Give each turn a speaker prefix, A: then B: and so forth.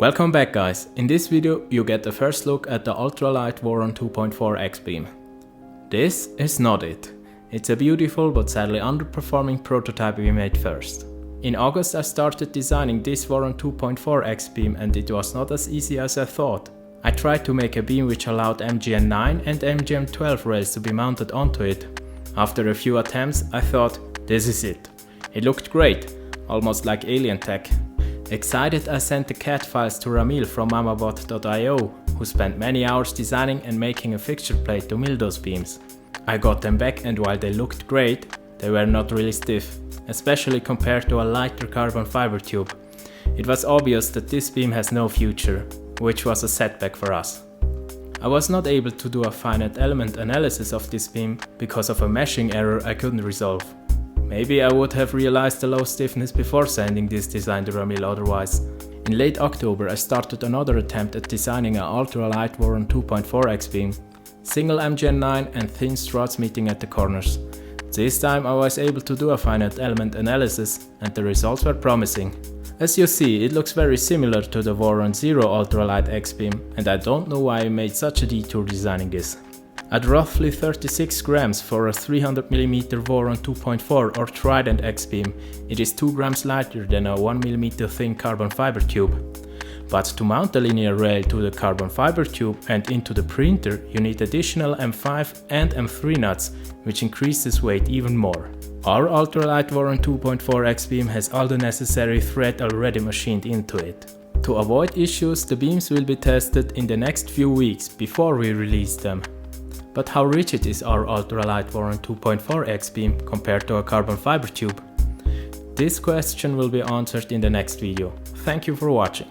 A: Welcome back guys, in this video you get the first look at the ultralight VORON 2.4 X-beam. This is not it. It's a beautiful but sadly underperforming prototype we made first. In August I started designing this VORON 2.4 X-beam and it was not as easy as I thought. I tried to make a beam which allowed MGN9 and MGN12 rails to be mounted onto it. After a few attempts I thought, this is it. It looked great, almost like alien tech. Excited, I sent the CAD files to Ramil from mamabot.io, who spent many hours designing and making a fixture plate to mill those beams. I got them back and while they looked great, they were not really stiff, especially compared to a lighter carbon fiber tube. It was obvious that this beam has no future, which was a setback for us. I was not able to do a finite element analysis of this beam because of a meshing error I couldn't resolve. Maybe I would have realized the low stiffness before sending this design to Ramil otherwise. In late October I started another attempt at designing an ultralight VORON 2.4 X-beam. Single MGN9 and thin struts meeting at the corners. This time I was able to do a finite element analysis and the results were promising. As you see, it looks very similar to the VORON 0 ultralight X-beam and I don't know why I made such a detour designing this. At roughly 36 grams for a 300mm VORON 2.4 or Trident X-beam, it is 2 grams lighter than a 1mm thin carbon fiber tube. But to mount the linear rail to the carbon fiber tube and into the printer, you need additional M5 and M3 nuts, which increases weight even more. Our ultralight VORON 2.4 X-beam has all the necessary thread already machined into it. To avoid issues, the beams will be tested in the next few weeks before we release them. But how rigid is our ultralight VORON 2.4 X-beam compared to a carbon fiber tube? This question will be answered in the next video. Thank you for watching.